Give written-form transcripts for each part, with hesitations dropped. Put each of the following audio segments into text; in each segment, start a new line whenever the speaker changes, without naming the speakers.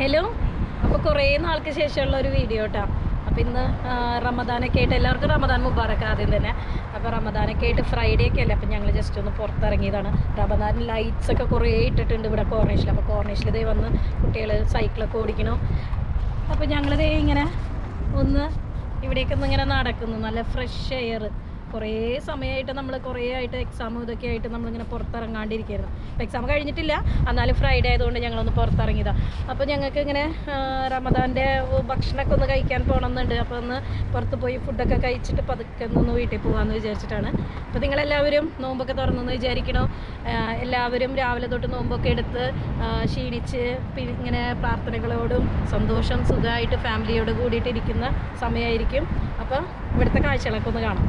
Hello, അപ്പോൾ കുറേ നാൾക്ക് ശേഷമുള്ള ഒരു വീഡിയോ കേട്ടോ. അപ്പോൾ ഇന്ന് റമദാനൊക്കെ ആയിട്ട് എല്ലാവർക്കും റമദാൻ മുബാറക്ക് ആദ്യം തന്നെ. അപ്പോൾ റമദാനൊക്കെ ആയിട്ട് ഫ്രൈഡേ ഒക്കെ അല്ലേ, അപ്പോൾ ഞങ്ങൾ ജസ്റ്റ് ഒന്ന് പുറത്തിറങ്ങിയതാണ്. റമദാൻ ലൈറ്റ്സ് ഒക്കെ കുറേ ഇട്ടിട്ടുണ്ട് ഇവിടെ കോർണിഷിൽ. അപ്പോൾ കോർണിഷിൽ ഇതേ വന്ന് കുട്ടികൾ സൈക്കിളൊക്കെ ഓടിക്കണം. അപ്പോൾ ഞങ്ങളിതേ ഇങ്ങനെ ഒന്ന് ഇവിടേക്ക് ഒന്ന് ഇങ്ങനെ നടക്കുന്നു. നല്ല ഫ്രഷ് എയർ. കുറേ സമയമായിട്ട് നമ്മൾ കുറേ ആയിട്ട് എക്സാമും ഇതൊക്കെ ആയിട്ട് നമ്മളിങ്ങനെ പുറത്തിറങ്ങാണ്ടിരിക്കുകയായിരുന്നു. അപ്പോൾ എക്സാം കഴിഞ്ഞിട്ടില്ല, എന്നാലും ഫ്രൈഡേ ആയതുകൊണ്ട് ഞങ്ങളൊന്ന് പുറത്തിറങ്ങിയതാണ്. അപ്പോൾ ഞങ്ങൾക്ക് ഇങ്ങനെ റമദാൻ്റെ ഭക്ഷണമൊക്കെ ഒന്ന് കഴിക്കാൻ പോകണമെന്നുണ്ട്. അപ്പോൾ ഒന്ന് പുറത്ത് പോയി ഫുഡൊക്കെ കഴിച്ചിട്ട് പതുക്കെ ഒന്ന് വീട്ടിൽ പോകാമെന്ന് വിചാരിച്ചിട്ടാണ്. അപ്പോൾ നിങ്ങളെല്ലാവരും നോമ്പൊക്കെ തുറന്നെന്ന് വിചാരിക്കണോ? എല്ലാവരും രാവിലെ തൊട്ട് നോമ്പൊക്കെ എടുത്ത് ക്ഷീണിച്ച് ഇങ്ങനെ പ്രാർത്ഥനകളോടും സന്തോഷം സുഖമായിട്ട് ഫാമിലിയോട് കൂടിയിട്ട് ഇരിക്കുന്ന സമയമായിരിക്കും. അപ്പോൾ ഇവിടുത്തെ കാഴ്ചകളൊക്കെ ഒന്ന് കാണാം.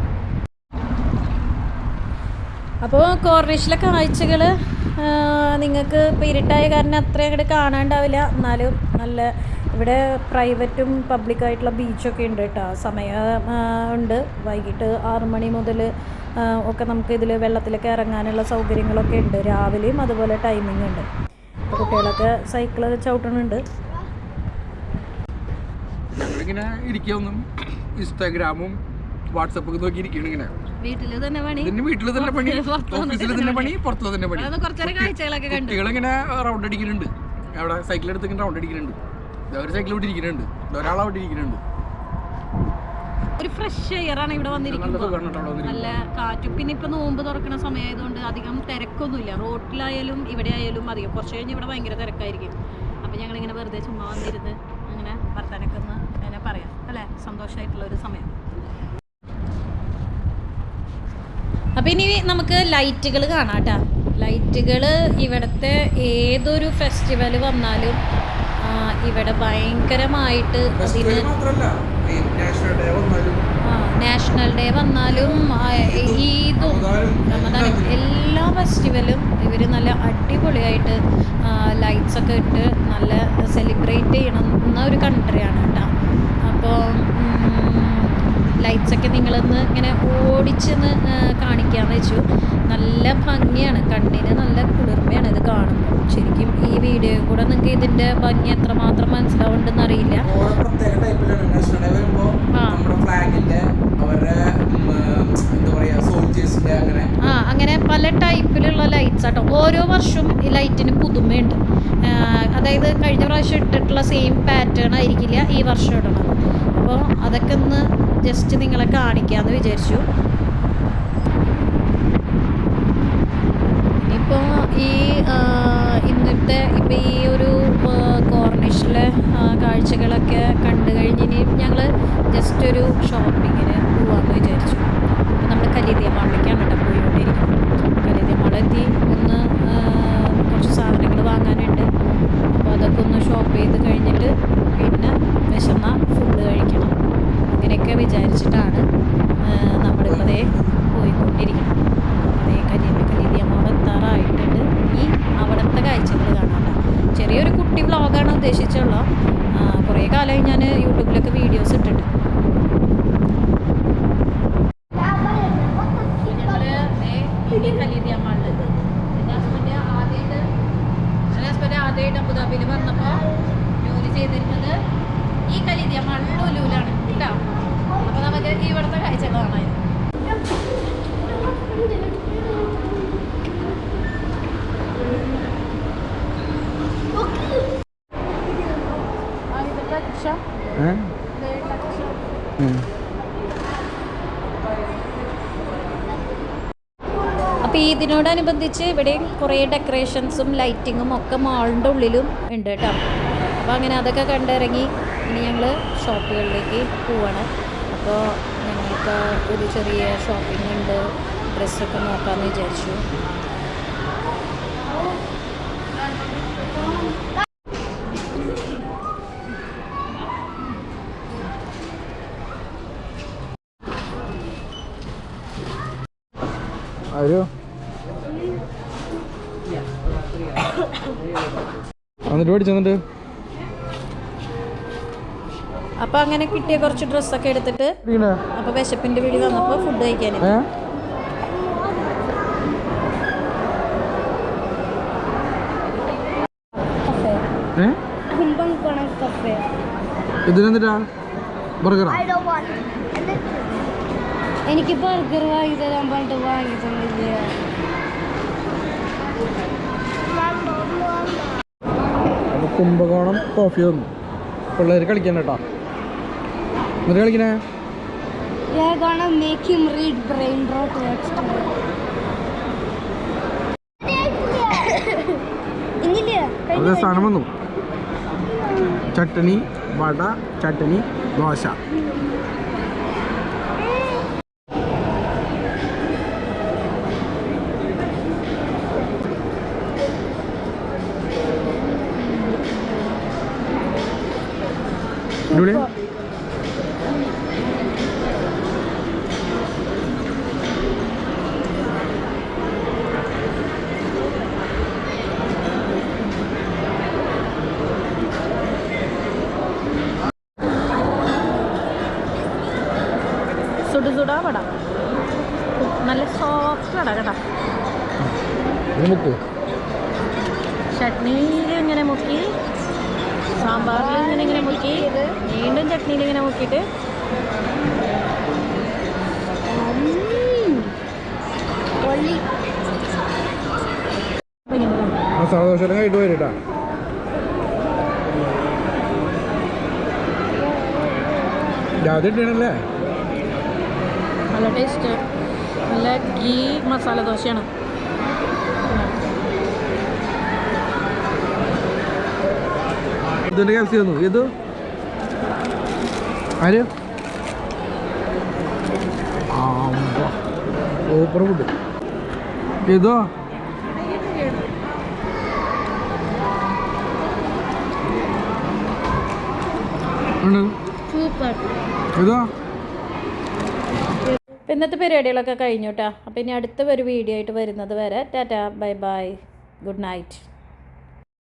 അപ്പോൾ കോർണിഷിലെ കാഴ്ചകൾ നിങ്ങൾക്ക് ഇപ്പോൾ ഇരുട്ടായ കാരണം അത്ര അങ്ങോട്ട് കാണാണ്ടാവില്ല. എന്നാലും നല്ല ഇവിടെ പ്രൈവറ്റും പബ്ലിക്കായിട്ടുള്ള ബീച്ചൊക്കെ ഉണ്ട് കേട്ടോ. സമയം ഉണ്ട്, വൈകിട്ട് 6 മണി മുതൽ ഒക്കെ നമുക്ക് ഇതിൽ വെള്ളത്തിലൊക്കെ ഇറങ്ങാനുള്ള സൗകര്യങ്ങളൊക്കെ ഉണ്ട്. രാവിലെയും അതുപോലെ ടൈമിംഗ് ഉണ്ട്. അപ്പോൾ കുട്ടികളൊക്കെ സൈക്കിള് ചവിട്ടണുണ്ട്.
ഞങ്ങളിങ്ങനെ ഇരിക്കൊന്നും ഇൻസ്റ്റാഗ്രാമും വാട്സപ്പൊക്കെ നോക്കി ഇരിക്കണം. ഇങ്ങനെ
വീട്ടിൽ തന്നെ പണി,
ഓഫീസിൽ തന്നെ പണി, പുറത്തു തന്നെ പണി. കുട്ടികളിങ്ങനെ റൗണ്ട് അടിക്കുന്നുണ്ട്. അവിടെ സൈക്കിൾ എടുത്ത് ഇങ്ങനെ റൗണ്ട് അടിക്കുന്നുണ്ട്. ഒരു സൈക്കിൾ ഇവിടെ ഇരിക്കുന്നുണ്ട്, ഒരാൾ അവിടെ ഇരിക്കുന്നുണ്ട്.
ഒരു ഫ്രഷ് എയർ ആണ് ഇവിടെ വന്നിരിക്കുന്നത്. നല്ല കാറ്റും. പിന്നെ ഇപ്പൊ നോമ്പ് തുറക്കുന്ന സമയമായതുകൊണ്ട് അധികം തിരക്കൊന്നുമില്ല. റോട്ടിലായാലും ഇവിടെ ആയാലും അധികം. കുറച്ച് കഴിഞ്ഞ് ഇവിടെ ഭയങ്കര തിരക്കായിരിക്കും. അപ്പൊ ഞങ്ങളിങ്ങനെ വെറുതെ ചുമ്മാ വന്നിരുന്ന് അങ്ങനെ വർത്താനൊക്കെ ഒന്ന് അങ്ങനെ പറയാം അല്ലേ, സന്തോഷമായിട്ടുള്ള ഒരു സമയം. അപ്പോൾ ഇനി നമുക്ക് ലൈറ്റുകൾ കാണാം കേട്ടോ. ലൈറ്റുകൾ ഇവിടുത്തെ ഏതൊരു ഫെസ്റ്റിവൽ വന്നാലും ഇവിടെ ഭയങ്കരമായിട്ട് നാഷണൽ ഡേ വന്നാലും ഈദും റമദാനും എല്ലാ ഫെസ്റ്റിവലും ഇവർ നല്ല അടിപൊളിയായിട്ട് ലൈറ്റ്സൊക്കെ ഇട്ട് നല്ല സെലിബ്രേറ്റ് ചെയ്യണമെന്ന ഒരു കൺട്രിയാണ് കേട്ടോ. അപ്പോൾ ലൈറ്റ്സൊക്കെ നിങ്ങളൊന്ന് ഇങ്ങനെ ഓടിച്ചെന്ന് കാണിക്കാമെന്ന് വെച്ചു. നല്ല ഭംഗിയാണ്, കണ്ണിന് നല്ല കുളിർമയാണ് ഇത് കാണുമ്പോൾ. ശരിക്കും ഈ വീഡിയോയിൽ കൂടെ നിങ്ങൾക്ക് ഇതിൻ്റെ ഭംഗി എത്രമാത്രം മനസ്സിലാവുന്നുണ്ടെന്ന് അറിയില്ല. അങ്ങനെ പല ടൈപ്പിലുള്ള ലൈറ്റ്സ് ആട്ടോ. ഓരോ വർഷവും ഈ ലൈറ്റിന് പുതുമയുണ്ട്. അതായത് കഴിഞ്ഞ പ്രാവശ്യം ഇട്ടിട്ടുള്ള സെയിം പാറ്റേൺ ആയിരിക്കില്ല ഈ വർഷം ഇടണം. അപ്പോൾ അതൊക്കെ ഒന്ന് ജസ്റ്റ് നിങ്ങളെ കാണിക്കാമെന്ന് വിചാരിച്ചു. ഇനിയിപ്പോൾ ഇന്നത്തെ ഇപ്പം ഈ ഒരു കോർണിഷിലെ കാഴ്ചകളൊക്കെ കണ്ടു കഴിഞ്ഞിനി ഞങ്ങൾ ജസ്റ്റ് ഒരു ഷോപ്പിങ്ങിന് പോകാമെന്ന് വിചാരിച്ചു. അപ്പോൾ നമ്മൾ കലീദിയ മാളിലേക്കാണ് കേട്ടോ പോയിക്കൊണ്ടിരിക്കുന്നത്. കലീദിയ മാളെത്തി ഒന്ന് കുറച്ച് സാധനങ്ങൾ വാങ്ങാനുണ്ട്. അപ്പോൾ അതൊക്കെ ഒന്ന് ഷോപ്പ് ചെയ്ത് കഴിഞ്ഞിട്ട് പിന്നെ വിശന്ന ഫുഡ് കഴിക്കണം. അങ്ങനെയൊക്കെ വിചാരിച്ചിട്ടാണ് നമ്മളിപ്പതേ പോയിക്കൊണ്ടിരിക്കുന്നത്. അതേ കലീദിയ മാൾ എത്താറായിട്ടുണ്ട്. ഈ അവിടുത്തെ കാഴ്ചകൾ കാണാം. ചെറിയൊരു കുട്ടി വ്ളോഗാണ് ഉദ്ദേശിച്ചുള്ളത്. കുറേ കാലമായി ഞാൻ യൂട്യൂബിലൊക്കെ വീഡിയോസ് ഇട്ടിട്ട്. കലീദിയ മാളിൽ ഹസ്ബൻഡ് ആദ്യമായിട്ട് അബുദാബിയിൽ വന്നപ്പോൾ ജോലി ചെയ്തിരുന്നത് ഈ കലീദിയ മാളിൽ ലുലുവിലാണ് കേട്ടോ. അപ്പോൾ നമുക്ക് ഇവിടുത്തെ കാഴ്ചകൾ കാണാം. അപ്പോൾ ഇതിനോടനുബന്ധിച്ച് ഇവിടെയും കുറേ ഡെക്കറേഷൻസും ലൈറ്റിങ്ങും ഒക്കെ മാളിൻ്റെ ഉള്ളിലും ഉണ്ട് കേട്ടോ. അപ്പോൾ അങ്ങനെ അതൊക്കെ കണ്ടിറങ്ങി ഇനി ഞങ്ങൾ ഷോപ്പുകളിലേക്ക് പോവാണ്. അപ്പോൾ ഞങ്ങൾക്ക് ഒരു ചെറിയ ഷോപ്പിംഗ് ഉണ്ട്, ഡ്രസ്സൊക്കെ നോക്കാമെന്ന് വിചാരിച്ചു. അപ്പോൾ അങ്ങനെ കിട്ടിയ കുറച്ച് ഡ്രസ്സൊക്കെ എടുത്തിട്ട് അപ്പോൾ വിശപ്പിൻ്റെ വീട് വന്നപ്പോൾ ഫുഡ് കഴിക്കാൻ
കുംഭകോണം കഫേ.
ഇതിനെന്തിനാ ബർഗറാ?
എനിക്ക് ബർഗർ വാങ്ങി തരാൻ പറഞ്ഞിട്ട് വാങ്ങി തന്നില്ല.
അപ്പോൾ കുംഭകോണം കോഫി തന്നു. പിള്ളേർ കളിക്കാൻ കേട്ടോ. എന്നിട്ട് കളിക്കണേ
We are gonna make him read brain rot next time.
അത് സാധനം വന്നു. ചട്ടണി, വട, ചട്ടണി, ദോശ. ഇവിടെ
സുടുസുടാ വട, നല്ല സോഫ്റ്റ് വട കേട്ടോ.
മുക്കൂ
ചട്നിയിൽ ഇങ്ങനെ മുക്കി, സാമ്പാറിൽ ഇങ്ങനെ മുക്കി, വീണ്ടും ചട്നിയിൽ ഇങ്ങനെ മുക്കിയിട്ട്
മസാല ദോശ കഴിഞ്ഞിട്ട് വരും കേട്ടോ. ആദ്യം ഇട്ടണല്ലേ.
നല്ല ടേസ്റ്റ്, നല്ല ഗീ മസാല ദോശയാണ്.
ഇതിൻ്റെ ക്യാപ്സി തന്നു. ഇത് ആര് സൂപ്പർ ഫുഡ്. ഇതോ
സൂപ്പർ.
ഇതോ
ഇന്നത്തെ പരിപാടികളൊക്കെ കഴിഞ്ഞു കേട്ടോ. അപ്പോൾ ഇനി അടുത്ത ഒരു വീഡിയോ ആയിട്ട് വരുന്നത് വരെ Tata, bye bye, good night.